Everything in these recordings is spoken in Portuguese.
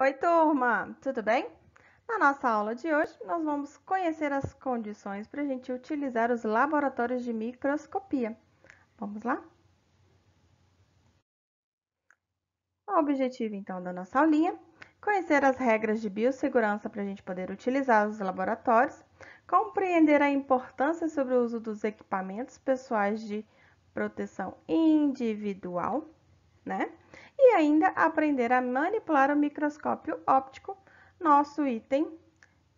Oi, turma! Tudo bem? Na nossa aula de hoje, nós vamos conhecer as condições para a gente utilizar os laboratórios de microscopia. Vamos lá? O objetivo, então, da nossa aulinha, conhecer as regras de biossegurança para a gente poder utilizar os laboratórios, compreender a importância sobre o uso dos equipamentos pessoais de proteção individual, né? E ainda aprender a manipular o microscópio óptico, nosso item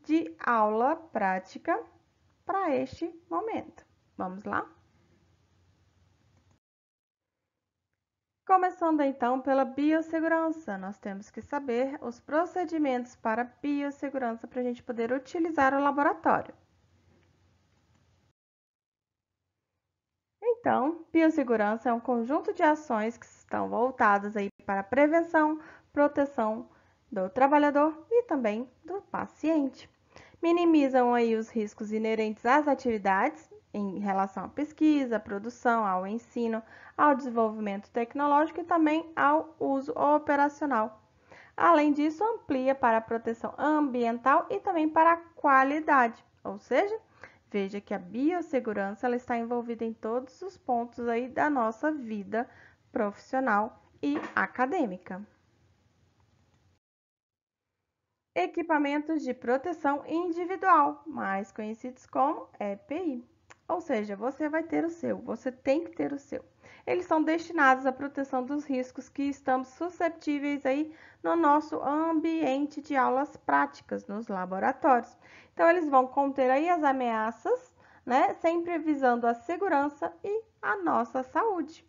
de aula prática para este momento. Vamos lá? Começando então pela biossegurança, nós temos que saber os procedimentos para biossegurança para a gente poder utilizar o laboratório. Então, biossegurança é um conjunto de ações que estão voltadas aí para a prevenção, proteção do trabalhador e também do paciente. Minimizam aí os riscos inerentes às atividades em relação à pesquisa, à produção, ao ensino, ao desenvolvimento tecnológico e também ao uso operacional. Além disso, amplia para a proteção ambiental e também para a qualidade, ou seja, veja que a biossegurança ela está envolvida em todos os pontos aí da nossa vida profissional e acadêmica. Equipamentos de proteção individual, mais conhecidos como EPI. Ou seja, você vai ter o seu, você tem que ter o seu. Eles são destinados à proteção dos riscos que estamos susceptíveis aí no nosso ambiente de aulas práticas, nos laboratórios. Então, eles vão conter aí as ameaças, né? Sempre visando a segurança e a nossa saúde,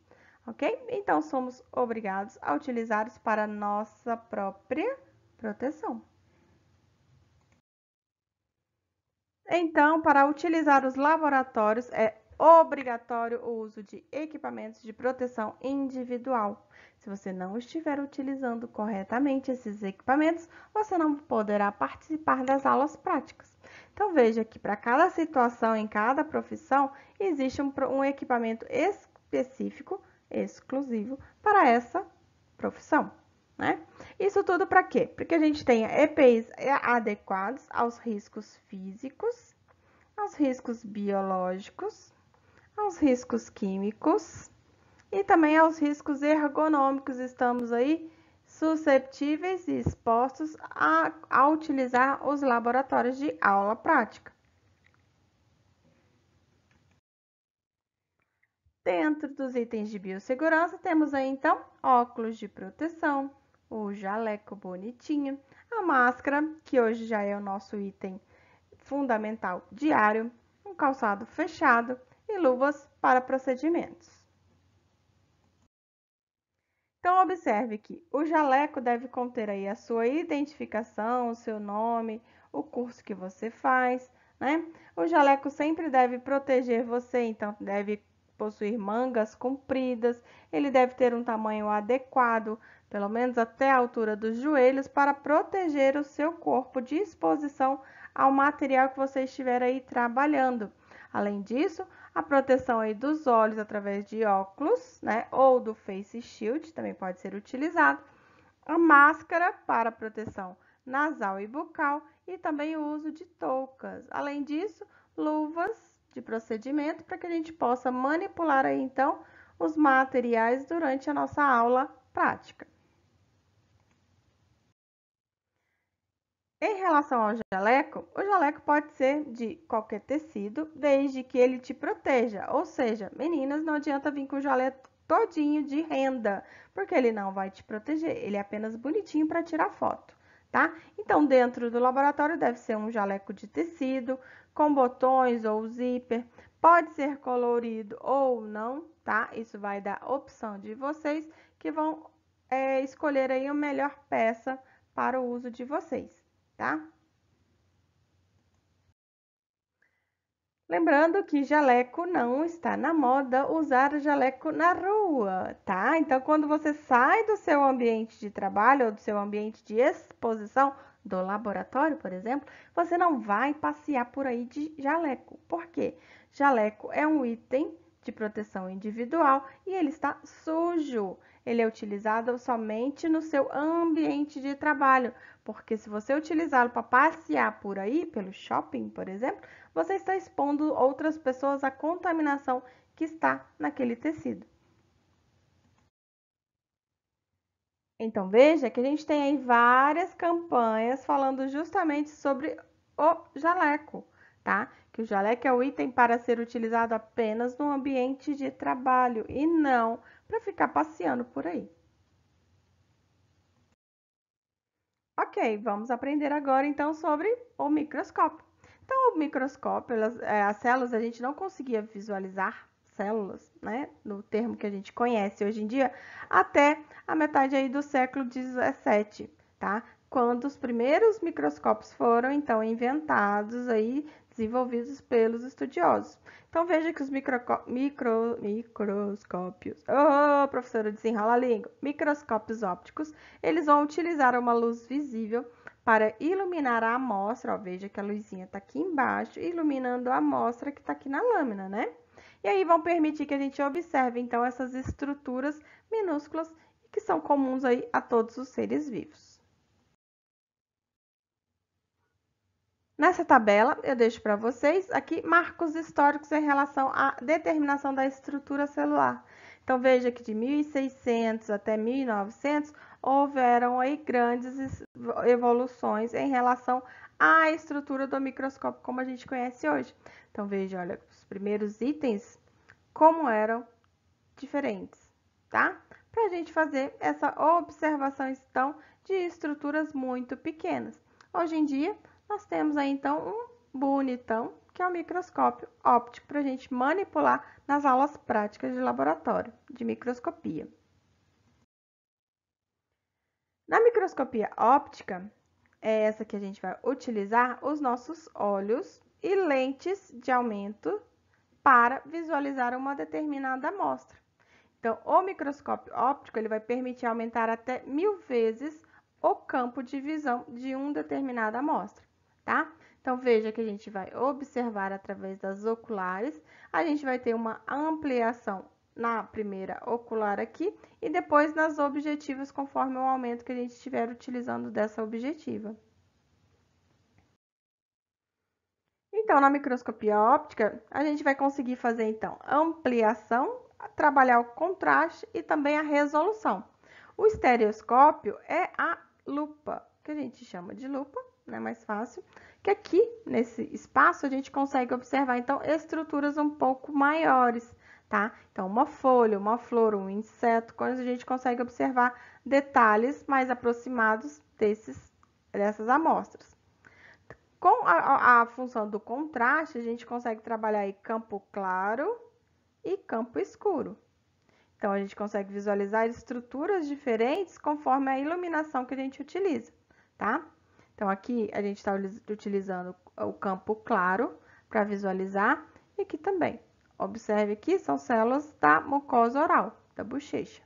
ok? Então, somos obrigados a utilizá-los para nossa própria proteção. Então, para utilizar os laboratórios, é obrigatório o uso de equipamentos de proteção individual. Se você não estiver utilizando corretamente esses equipamentos, você não poderá participar das aulas práticas. Então, veja que para cada situação, em cada profissão, existe um equipamento específico, exclusivo, para essa profissão, né? Isso tudo para quê? Para que a gente tenha EPIs adequados aos riscos físicos, aos riscos biológicos, aos riscos químicos e também aos riscos ergonômicos. Estamos aí susceptíveis e expostos a utilizar os laboratórios de aula prática. Dentro dos itens de biossegurança, temos aí então óculos de proteção, o jaleco bonitinho, a máscara, que hoje já é o nosso item fundamental diário, um calçado fechado e luvas para procedimentos. Então, observe que o jaleco deve conter aí a sua identificação, o seu nome, o curso que você faz, né? O jaleco sempre deve proteger você, então deve possuir mangas compridas, ele deve ter um tamanho adequado, pelo menos até a altura dos joelhos, para proteger o seu corpo de exposição ao material que você estiver aí trabalhando. Além disso, a proteção aí dos olhos através de óculos, né, ou do face shield também pode ser utilizado. A máscara para proteção nasal e bucal e também o uso de toucas. Além disso, luvas de procedimento para que a gente possa manipular aí então os materiais durante a nossa aula prática. Em relação ao jaleco, o jaleco pode ser de qualquer tecido, desde que ele te proteja. Ou seja, meninas, não adianta vir com o jaleco todinho de renda, porque ele não vai te proteger, ele é apenas bonitinho para tirar foto, tá? Então, dentro do laboratório deve ser um jaleco de tecido, com botões ou zíper, pode ser colorido ou não, tá? Isso vai dar opção de vocês que vão escolher aí a melhor peça para o uso de vocês. Tá? Lembrando que jaleco não está na moda usar jaleco na rua, tá? Então, quando você sai do seu ambiente de trabalho ou do seu ambiente de exposição, do laboratório, por exemplo, você não vai passear por aí de jaleco. Por quê? Jaleco é um item de proteção individual e ele está sujo. ele é utilizado somente no seu ambiente de trabalho, porque se você utilizá-lo para passear por aí, pelo shopping, por exemplo, você está expondo outras pessoas à contaminação que está naquele tecido. Então, veja que a gente tem aí várias campanhas falando justamente sobre o jaleco, tá? Que o jaleco é o item para ser utilizado apenas no ambiente de trabalho e não para ficar passeando por aí. Ok, vamos aprender agora então sobre o microscópio. Então, o microscópio, as células, a gente não conseguia visualizar células, né, no termo que a gente conhece hoje em dia, até a metade aí do século 17, tá? Quando os primeiros microscópios foram então inventados aí, desenvolvidos pelos estudiosos. Então veja que os microscópios, professora desenrola a língua, microscópios ópticos, eles vão utilizar uma luz visível para iluminar a amostra, ó, veja que a luzinha está aqui embaixo, iluminando a amostra que está aqui na lâmina, né? E aí vão permitir que a gente observe, então, essas estruturas minúsculas que são comuns aí a todos os seres vivos. Nessa tabela, eu deixo para vocês aqui marcos históricos em relação à determinação da estrutura celular. Então, veja que de 1600 até 1900, houveram aí grandes evoluções em relação à estrutura do microscópio como a gente conhece hoje. Então, veja, olha, os primeiros itens, como eram diferentes, tá? Para a gente fazer essa observação, então, de estruturas muito pequenas. Hoje em dia, nós temos aí, então, um bonitão, que é o microscópio óptico, para a gente manipular nas aulas práticas de laboratório, de microscopia. Na microscopia óptica, é essa que a gente vai utilizar os nossos olhos e lentes de aumento para visualizar uma determinada amostra. Então, o microscópio óptico ele vai permitir aumentar até 1000 vezes o campo de visão de uma determinada amostra, tá? Então, veja que a gente vai observar através das oculares, a gente vai ter uma ampliação na primeira ocular aqui e depois nas objetivas, conforme o aumento que a gente estiver utilizando dessa objetiva. Então, na microscopia óptica, a gente vai conseguir fazer, então, ampliação, trabalhar o contraste e também a resolução. O estereoscópio é a lupa, que a gente chama de lupa, né, mais fácil, que aqui, nesse espaço, a gente consegue observar, então, estruturas um pouco maiores, tá? Então, uma folha, uma flor, um inseto, quando a gente consegue observar detalhes mais aproximados dessas amostras. Com a função do contraste, a gente consegue trabalhar aí campo claro e campo escuro. Então, a gente consegue visualizar estruturas diferentes conforme a iluminação que a gente utiliza, tá? Então, aqui a gente está utilizando o campo claro para visualizar e aqui também. Observe aqui, são células da mucosa oral, da bochecha.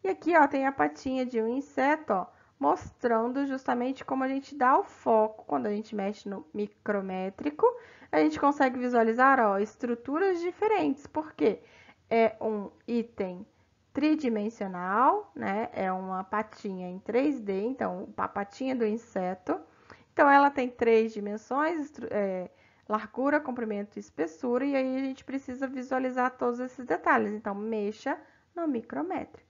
E aqui, ó, tem a patinha de um inseto, ó, mostrando justamente como a gente dá o foco quando a gente mexe no micrométrico. A gente consegue visualizar, ó, estruturas diferentes, porque é um item tridimensional, né? É uma patinha em 3D, então a patinha do inseto. Então ela tem 3 dimensões, largura, comprimento e espessura, e aí a gente precisa visualizar todos esses detalhes. Então mexa no micrométrico.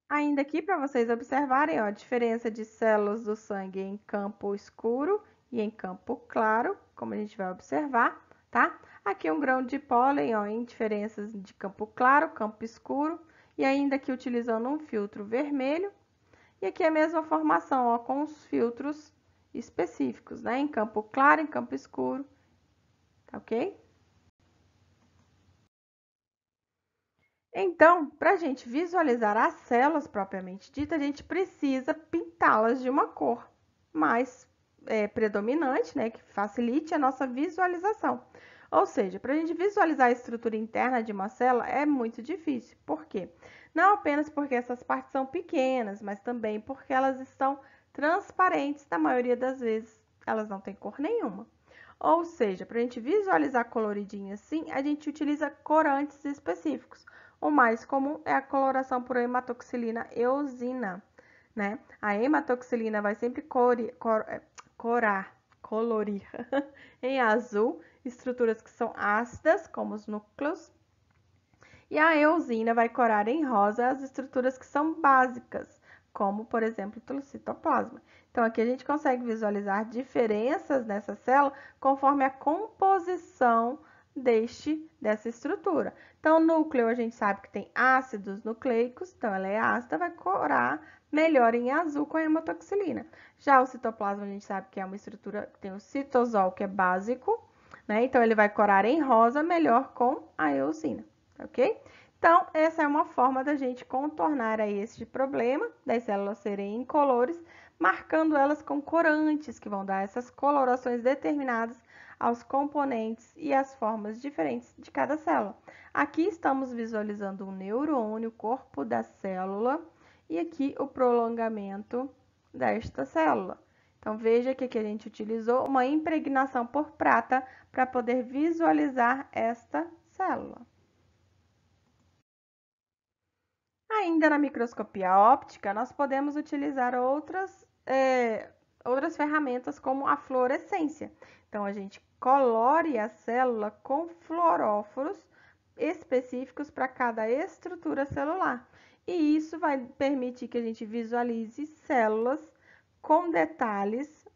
Ainda aqui para vocês observarem, ó, a diferença de células do sangue em campo escuro e em campo claro, como a gente vai observar, tá? Aqui um grão de pólen, ó, em diferenças de campo claro, campo escuro, e ainda aqui utilizando um filtro vermelho. E aqui a mesma formação, ó, com os filtros específicos, né? Em campo claro, em campo escuro, tá ok? Então, para a gente visualizar as células propriamente dita, a gente precisa pintá-las de uma cor mais predominante, né, que facilite a nossa visualização. Ou seja, para a gente visualizar a estrutura interna de uma célula é muito difícil. Por quê? Não apenas porque essas partes são pequenas, mas também porque elas estão transparentes, na maioria das vezes elas não têm cor nenhuma. Ou seja, para a gente visualizar coloridinho assim, a gente utiliza corantes específicos. O mais comum é a coloração por hematoxilina eosina, né? A hematoxilina vai sempre colorir em azul estruturas que são ácidas, como os núcleos, e a eosina vai corar em rosa as estruturas que são básicas, como, por exemplo, o citoplasma. Então, aqui a gente consegue visualizar diferenças nessa célula conforme a composição dessa estrutura. Então, o núcleo a gente sabe que tem ácidos nucleicos, então ela é ácida, vai corar melhor em azul com a hematoxilina. Já o citoplasma a gente sabe que é uma estrutura que tem o citosol, que é básico, né? Então, ele vai corar em rosa melhor com a eosina, ok? Então, essa é uma forma da gente contornar aí este problema das células serem incolores, marcando elas com corantes, que vão dar essas colorações determinadas aos componentes e às formas diferentes de cada célula. Aqui estamos visualizando um neurônio, o corpo da célula, e aqui o prolongamento desta célula. Então, veja que aqui a gente utilizou uma impregnação por prata para poder visualizar esta célula. Ainda na microscopia óptica, nós podemos utilizar outras ferramentas como a fluorescência. Então, a gente colore a célula com fluoróforos específicos para cada estrutura celular. E isso vai permitir que a gente visualize células com detalhes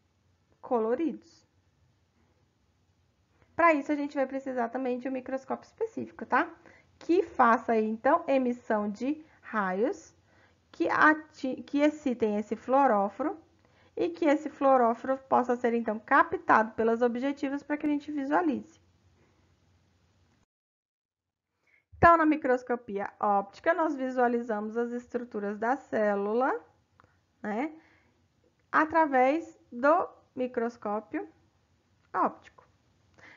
coloridos. Para isso, a gente vai precisar também de um microscópio específico, tá? Que faça aí, então, emissão de raios que excitem esse fluoróforo e que esse fluoróforo possa ser, então, captado pelas objetivas para que a gente visualize. Então, na microscopia óptica, nós visualizamos as estruturas da célula, né, através do microscópio óptico.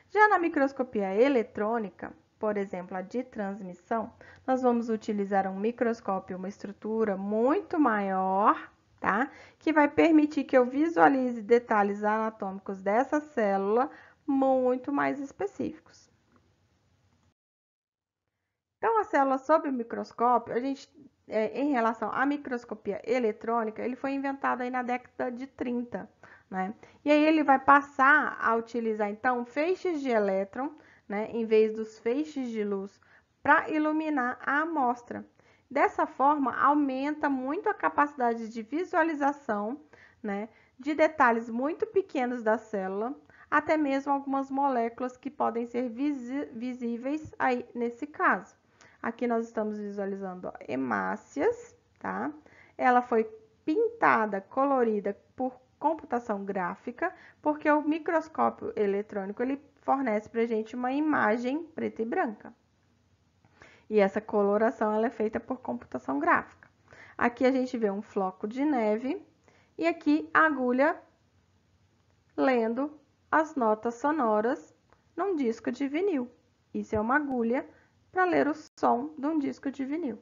Já na microscopia eletrônica, por exemplo, a de transmissão, nós vamos utilizar um microscópio, uma estrutura muito maior, tá? Que vai permitir que eu visualize detalhes anatômicos dessa célula muito mais específicos. Então, a célula sob o microscópio, em relação à microscopia eletrônica, ele foi inventado aí na década de 30, né? E aí ele vai passar a utilizar, então, feixes de elétron, né, em vez dos feixes de luz, para iluminar a amostra. Dessa forma, aumenta muito a capacidade de visualização, né, de detalhes muito pequenos da célula, até mesmo algumas moléculas que podem ser visíveis aí nesse caso. Aqui nós estamos visualizando ó, hemácias, tá? Ela foi pintada, colorida por computação gráfica, porque o microscópio eletrônico ele fornece para a gente uma imagem preta e branca. E essa coloração ela é feita por computação gráfica. Aqui a gente vê um floco de neve e aqui a agulha lendo as notas sonoras num disco de vinil. Isso é uma agulha para ler o som de um disco de vinil.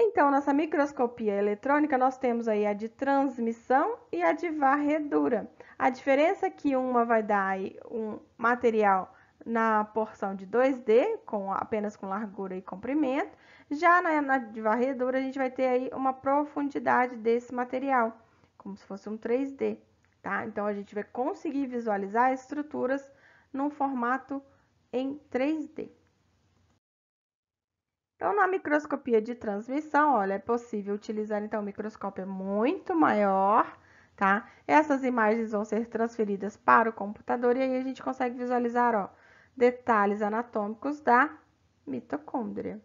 Então, nessa microscopia eletrônica, nós temos aí a de transmissão e a de varredura. A diferença é que uma vai dar aí um material na porção de 2D, apenas com largura e comprimento. Já na de varredura, a gente vai ter aí uma profundidade desse material, como se fosse um 3D, tá? Então, a gente vai conseguir visualizar estruturas num formato em 3D. Então, na microscopia de transmissão, olha, é possível utilizar, então, um microscópio muito maior, tá? Essas imagens vão ser transferidas para o computador e aí a gente consegue visualizar, ó, detalhes anatômicos da mitocôndria.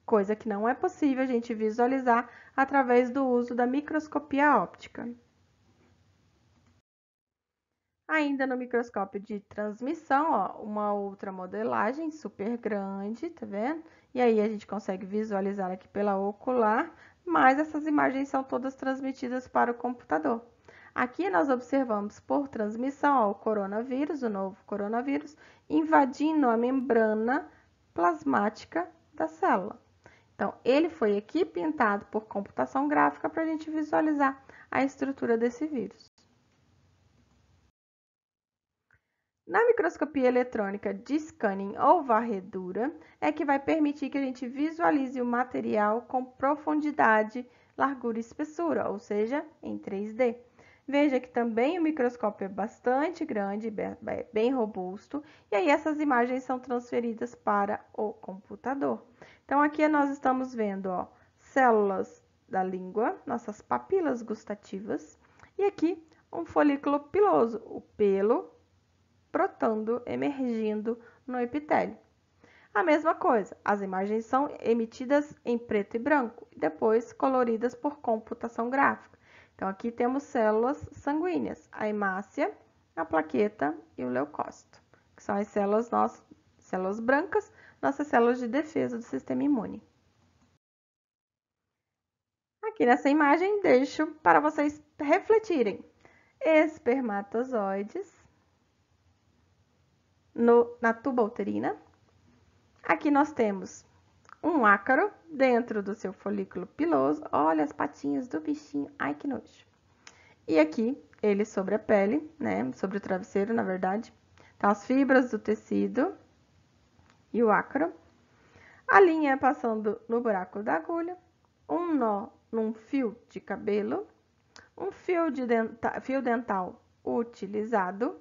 Coisa que não é possível a gente visualizar através do uso da microscopia óptica. Ainda no microscópio de transmissão, ó, uma outra modelagem super grande, tá vendo? E aí a gente consegue visualizar aqui pela ocular, mas essas imagens são todas transmitidas para o computador. Aqui nós observamos por transmissão ó, o coronavírus, o novo coronavírus, invadindo a membrana plasmática da célula. Então, ele foi aqui pintado por computação gráfica para a gente visualizar a estrutura desse vírus. Na microscopia eletrônica de scanning ou varredura, é que vai permitir que a gente visualize o material com profundidade, largura e espessura, ou seja, em 3D. Veja que também o microscópio é bastante grande, bem robusto, e aí essas imagens são transferidas para o computador. Então, aqui nós estamos vendo, ó, células da língua, nossas papilas gustativas, e aqui um folículo piloso, o pelo brotando, emergindo no epitélio. A mesma coisa, as imagens são emitidas em preto e branco e depois coloridas por computação gráfica. Então, aqui temos células sanguíneas, a hemácia, a plaqueta e o leucócito, que são as células brancas, nossas células de defesa do sistema imune. Aqui nessa imagem, deixo para vocês refletirem. Espermatozoides na tuba uterina. Aqui nós temos um ácaro dentro do seu folículo piloso. Olha as patinhas do bichinho. Ai, que nojo. E aqui, ele sobre a pele, né? Sobre o travesseiro, na verdade. Então, as fibras do tecido e o ácaro. A linha passando no buraco da agulha. Um nó num fio de cabelo. Um fio dental utilizado.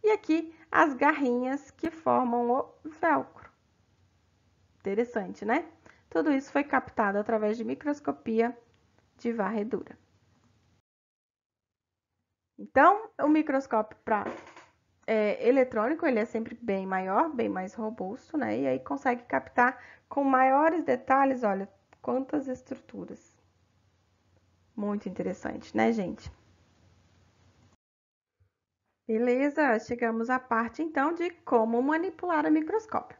E aqui, as garrinhas que formam o velcro. Interessante, né? Tudo isso foi captado através de microscopia de varredura. Então, o microscópio eletrônico, ele é sempre bem maior, bem mais robusto, né? E aí consegue captar com maiores detalhes, olha, quantas estruturas. Muito interessante, né, gente? Beleza, chegamos à parte, então, de como manipular o microscópio.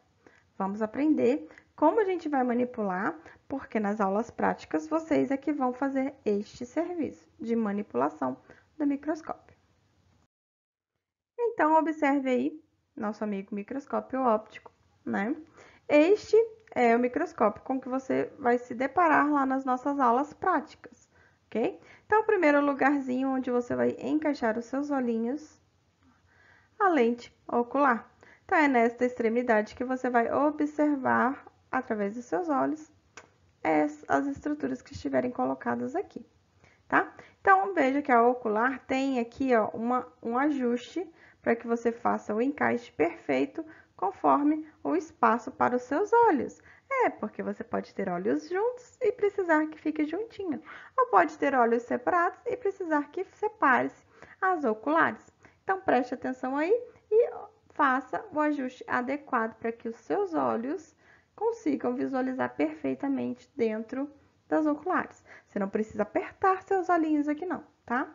Vamos aprender como a gente vai manipular, porque nas aulas práticas vocês é que vão fazer este serviço de manipulação do microscópio. Então, observe aí nosso amigo microscópio óptico, né? Este é o microscópio com que você vai se deparar lá nas nossas aulas práticas, ok? Então, o primeiro lugarzinho onde você vai encaixar os seus olhinhos, a lente ocular. Então, é nesta extremidade que você vai observar, através dos seus olhos, as estruturas que estiverem colocadas aqui, tá? Então, veja que a ocular tem aqui, ó, um ajuste para que você faça o encaixe perfeito conforme o espaço para os seus olhos. Porque você pode ter olhos juntos e precisar que fique juntinho, ou pode ter olhos separados e precisar que separe-se as oculares. Então, preste atenção aí e faça o ajuste adequado para que os seus olhos consigam visualizar perfeitamente dentro das oculares. Você não precisa apertar seus olhinhos aqui não, tá?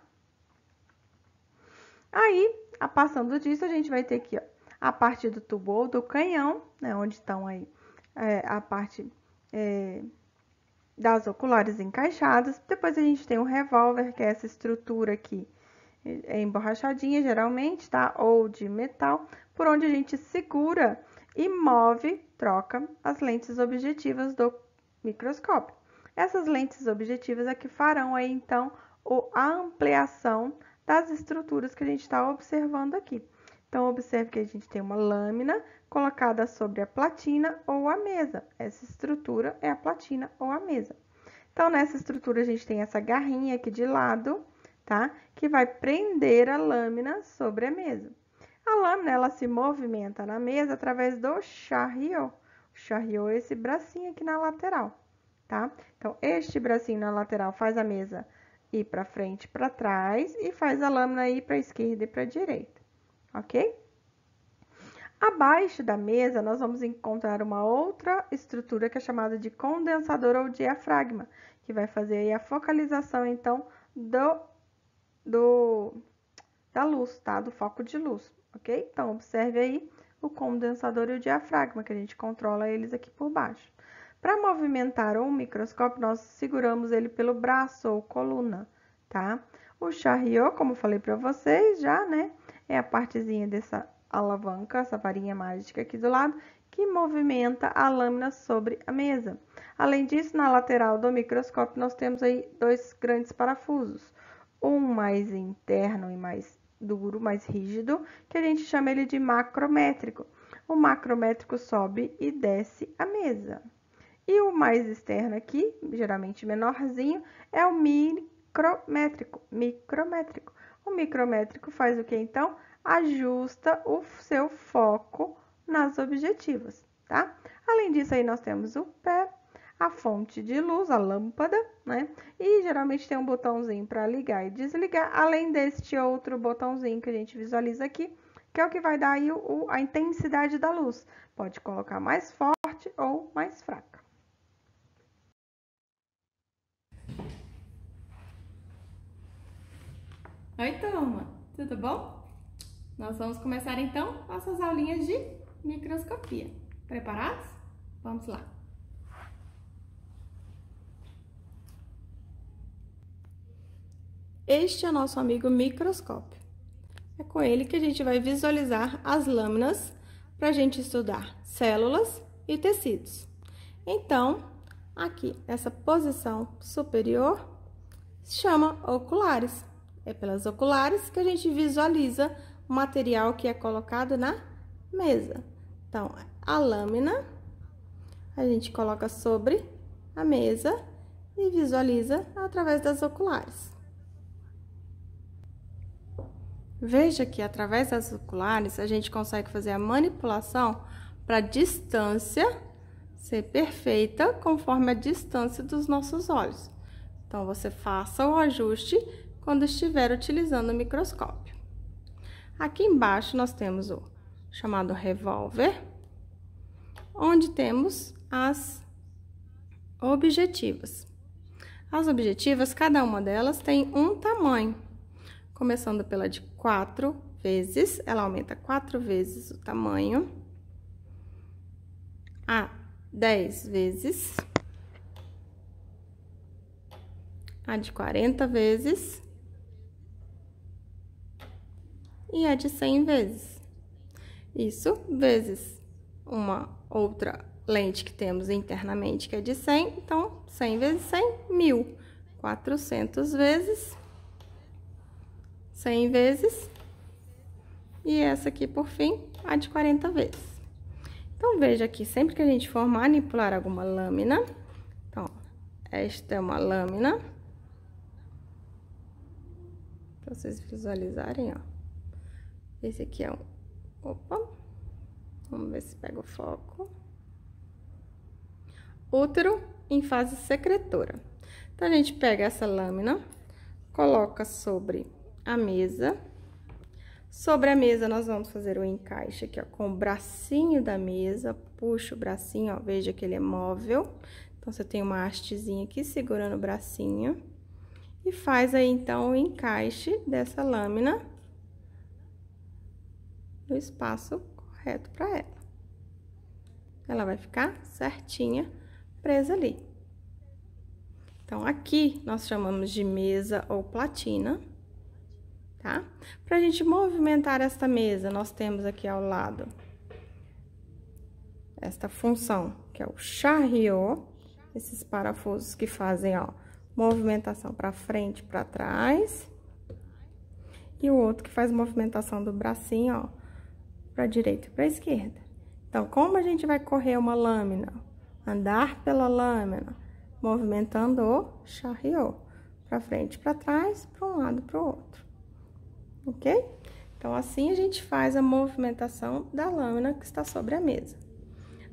Aí, passando disso, a gente vai ter aqui, ó, a parte do tubo ou do canhão, né, onde estão aí a parte das oculares encaixadas. Depois a gente tem o revólver, que é essa estrutura aqui, emborrachadinha geralmente, tá? Ou de metal, por onde a gente segura e move, troca as lentes objetivas do microscópio. Essas lentes objetivas é que farão aí, então, a ampliação das estruturas que a gente está observando aqui. Então, observe que a gente tem uma lâmina colocada sobre a platina ou a mesa. Essa estrutura é a platina ou a mesa. Então, nessa estrutura, a gente tem essa garrinha aqui de lado, tá? Que vai prender a lâmina sobre a mesa. A lâmina, ela se movimenta na mesa através do chariot. O chariot é esse bracinho aqui na lateral, tá? Então, este bracinho na lateral faz a mesa ir para frente e para trás e faz a lâmina ir para a esquerda e para a direita, ok? Abaixo da mesa, nós vamos encontrar uma outra estrutura que é chamada de condensador ou diafragma, que vai fazer aí a focalização, então, da luz, tá? Do foco de luz, ok? Então, observe aí o condensador e o diafragma, que a gente controla eles aqui por baixo. Para movimentar um microscópio, nós seguramos ele pelo braço ou coluna, tá? O chariot, como falei para vocês já, né? É a partezinha dessa alavanca, essa varinha mágica aqui do lado, que movimenta a lâmina sobre a mesa. Além disso, na lateral do microscópio, nós temos aí dois grandes parafusos. Um mais interno e mais duro, mais rígido, que a gente chama ele de macrométrico. O macrométrico sobe e desce a mesa. E o mais externo aqui, geralmente menorzinho, é o micrométrico. O micrométrico faz o que então? Ajusta o seu foco nas objetivas, tá? Além disso, aí nós temos o pé, a fonte de luz, a lâmpada, né? E geralmente tem um botãozinho para ligar e desligar, além deste outro botãozinho que a gente visualiza aqui, que é o que vai dar aí a intensidade da luz. Pode colocar mais forte ou mais fraca. Oi, turma! Tudo bom? Nós vamos começar então nossas aulinhas de microscopia. Preparados? Vamos lá! Este é o nosso amigo microscópio. É com ele que a gente vai visualizar as lâminas para a gente estudar células e tecidos. Então, aqui nessa posição superior, se chama oculares. É pelas oculares que a gente visualiza o material que é colocado na mesa. Então, a lâmina a gente coloca sobre a mesa e visualiza através das oculares. Veja que através das oculares a gente consegue fazer a manipulação para a distância ser perfeita conforme a distância dos nossos olhos. Então, você faça o ajuste quando estiver utilizando o microscópio. Aqui embaixo nós temos o chamado revólver, onde temos as objetivas. As objetivas, cada uma delas tem um tamanho. Começando pela de 4 vezes, ela aumenta 4 vezes o tamanho. A 10 vezes. A de 40 vezes. E a de 100 vezes. Isso vezes uma outra lente que temos internamente, que é de 100. Então, 100 vezes 100, 1000. 400 vezes. 100 vezes, e essa aqui, por fim, a de 40 vezes. Então, veja aqui, sempre que a gente for manipular alguma lâmina, então, esta é uma lâmina, para vocês visualizarem, ó. Esse aqui é um... Opa! Vamos ver se pega o foco. Útero em fase secretora. Então, a gente pega essa lâmina, coloca sobre a mesa. Sobre a mesa, nós vamos fazer o encaixe aqui, ó, com o bracinho da mesa. Puxa o bracinho, ó, veja que ele é móvel. Então, você tem uma hastezinha aqui segurando o bracinho. E faz aí, então, o encaixe dessa lâmina no espaço correto para ela. Ela vai ficar certinha, presa ali. Então, aqui, nós chamamos de mesa ou platina. Tá? Pra gente movimentar esta mesa, nós temos aqui ao lado esta função, que é o chariot, esses parafusos que fazem, ó, movimentação para frente e para trás. E o outro que faz movimentação do bracinho, ó, para direita e para esquerda. Então, como a gente vai correr uma lâmina, andar pela lâmina, movimentando o chariot, para frente e para trás, para um lado e para o outro. Ok? Então, assim a gente faz a movimentação da lâmina que está sobre a mesa.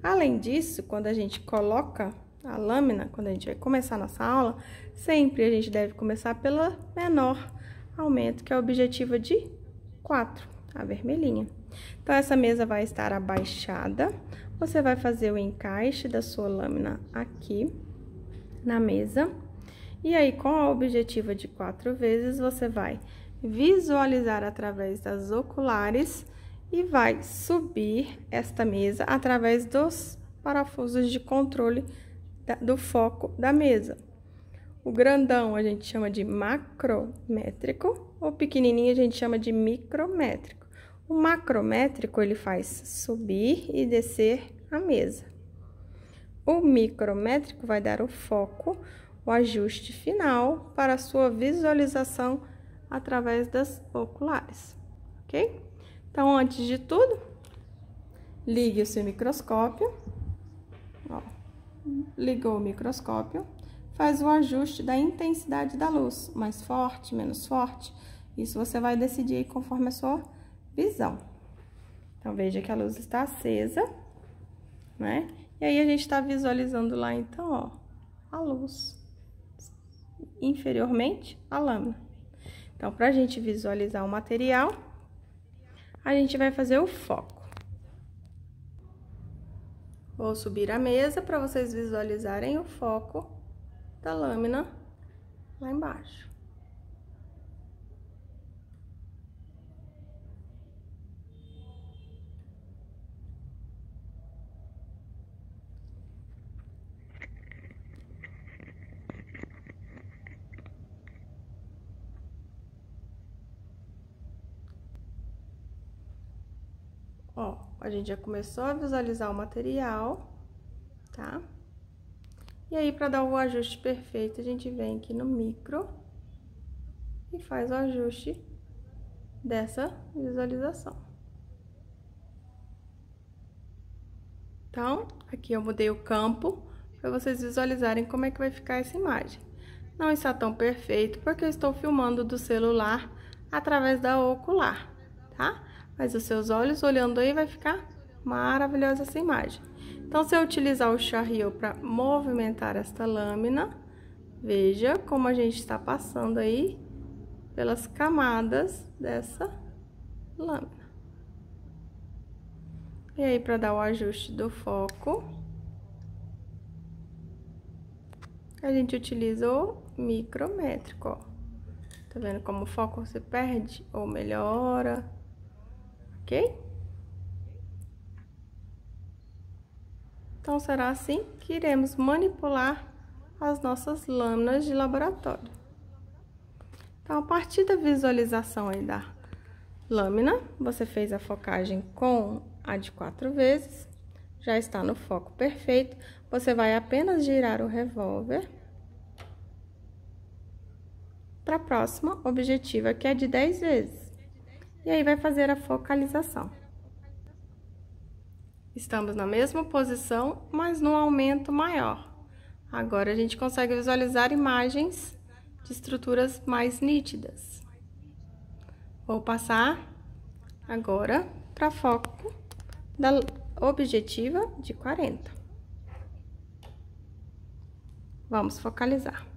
Além disso, quando a gente coloca a lâmina, quando a gente vai começar nossa aula, sempre a gente deve começar pela menor aumento, que é a objetiva de 4, a vermelhinha. Então, essa mesa vai estar abaixada, você vai fazer o encaixe da sua lâmina aqui na mesa, e aí, com a objetiva de 4 vezes, você vai visualizar através das oculares e vai subir esta mesa através dos parafusos de controle do foco da mesa. O grandão a gente chama de macrométrico, o pequenininho a gente chama de micrométrico. O macrométrico ele faz subir e descer a mesa. O micrométrico vai dar o foco, o ajuste final para a sua visualização através das oculares. ok? Então, antes de tudo, ligue o seu microscópio. Ó, ligou o microscópio, faz o ajuste da intensidade da luz, mais forte, menos forte. Isso você vai decidir aí conforme a sua visão. Então, veja que a luz está acesa, né? E aí, a gente tá visualizando lá, então, ó, a luz. Inferiormente, a lâmina. Então, pra gente visualizar o material, a gente vai fazer o foco. Vou subir a mesa para vocês visualizarem o foco da lâmina lá embaixo. Ó, a gente já começou a visualizar o material, tá? E aí, para dar o ajuste perfeito, a gente vem aqui no micro e faz o ajuste dessa visualização. Então, aqui eu mudei o campo para vocês visualizarem como é que vai ficar essa imagem. Não está tão perfeito porque eu estou filmando do celular através da ocular, tá? Mas os seus olhos olhando aí vai ficar maravilhosa essa imagem. Então, se eu utilizar o Charriot para movimentar esta lâmina, veja como a gente está passando aí pelas camadas dessa lâmina. E aí, para dar o ajuste do foco, a gente utiliza o micrométrico, ó. Tá vendo como o foco se perde ou melhora, ok? Então, será assim que iremos manipular as nossas lâminas de laboratório. Então, a partir da visualização aí da lâmina, você fez a focagem com a de 4 vezes, já está no foco perfeito. Você vai apenas girar o revólver para a próxima objetiva, que é de 10 vezes. E aí, vai fazer a focalização. Estamos na mesma posição, mas num aumento maior. Agora, a gente consegue visualizar imagens de estruturas mais nítidas. Vou passar agora para foco da objetiva de 40. Vamos focalizar.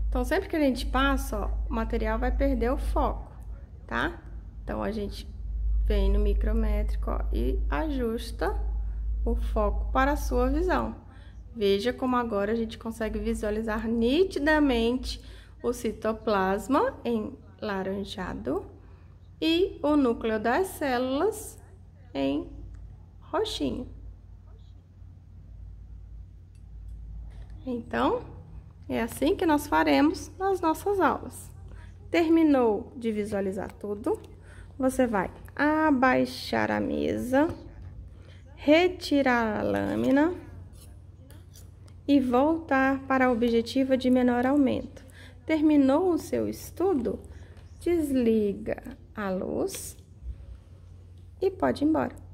Então, sempre que a gente passa, ó, o material vai perder o foco, tá? Então, a gente vem no micrométrico, ó, e ajusta o foco para a sua visão. Veja como agora a gente consegue visualizar nitidamente o citoplasma em laranjado e o núcleo das células em roxinho. Então, é assim que nós faremos nas nossas aulas. Terminou de visualizar tudo, você vai abaixar a mesa, retirar a lâmina e voltar para a objetiva de menor aumento. Terminou o seu estudo? Desliga a luz e pode ir embora.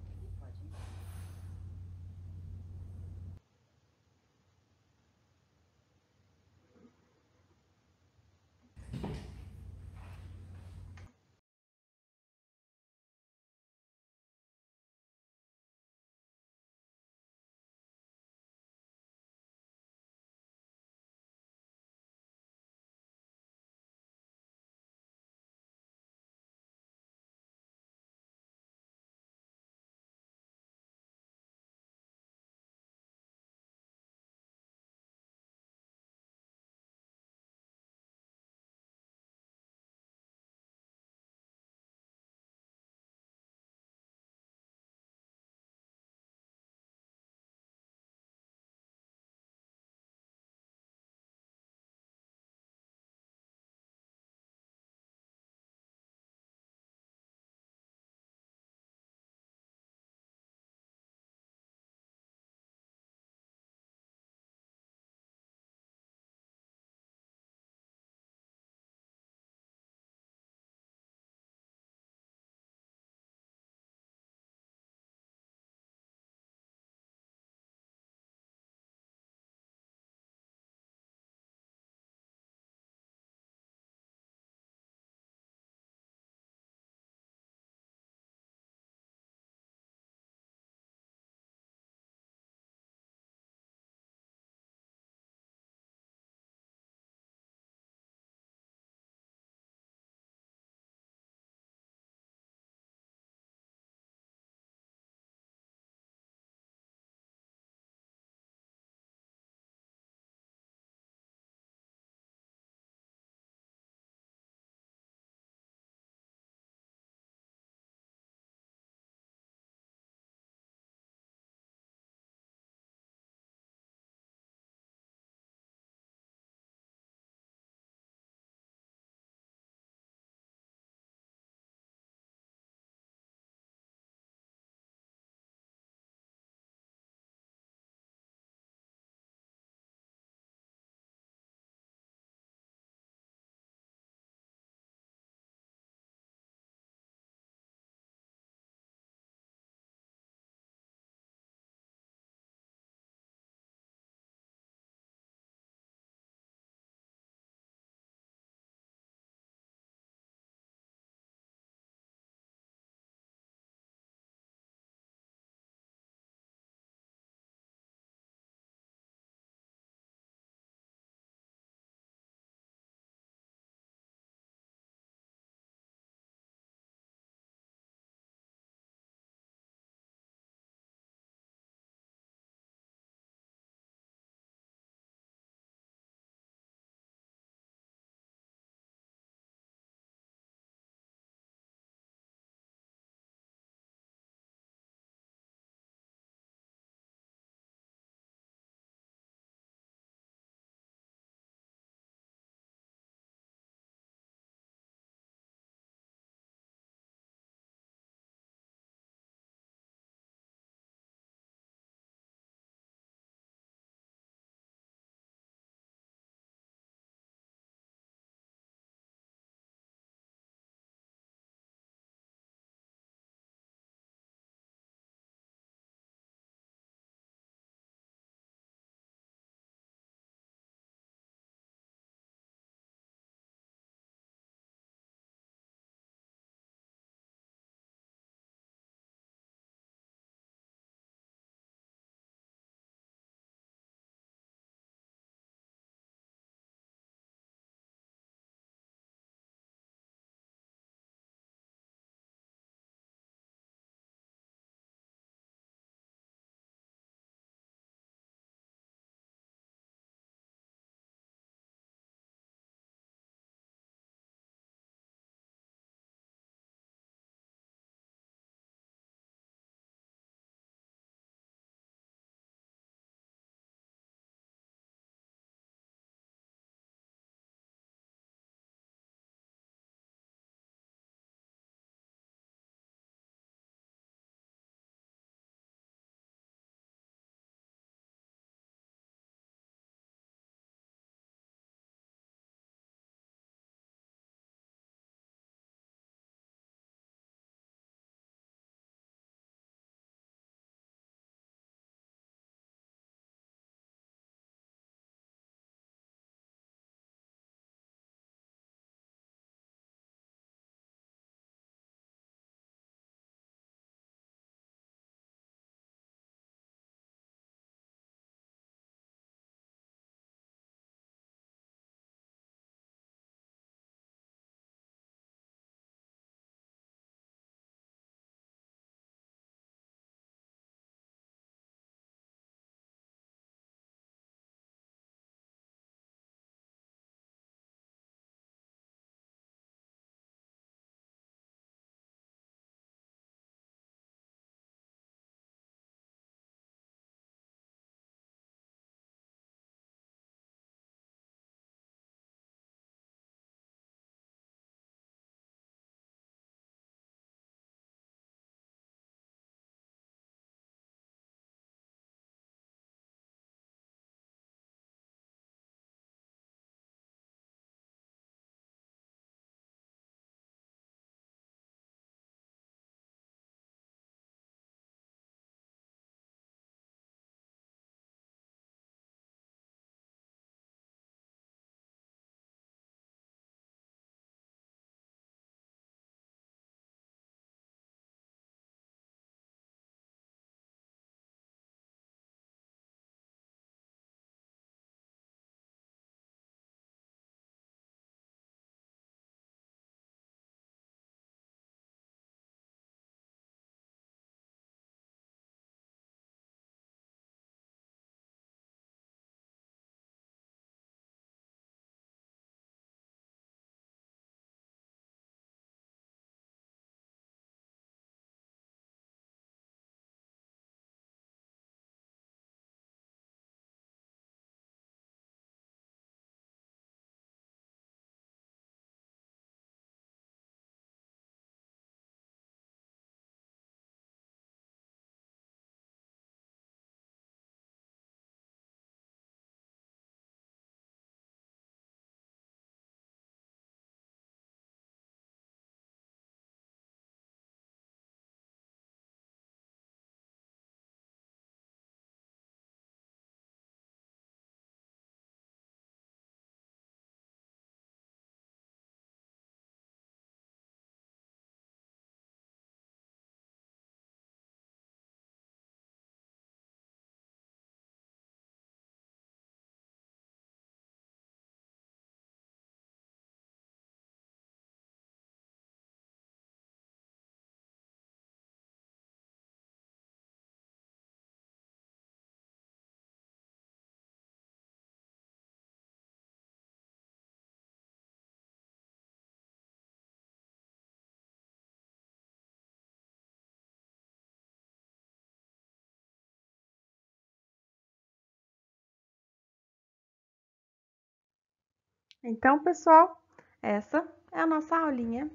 Então, pessoal, essa é a nossa aulinha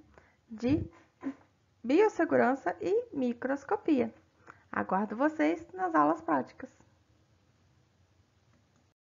de biossegurança e microscopia. Aguardo vocês nas aulas práticas.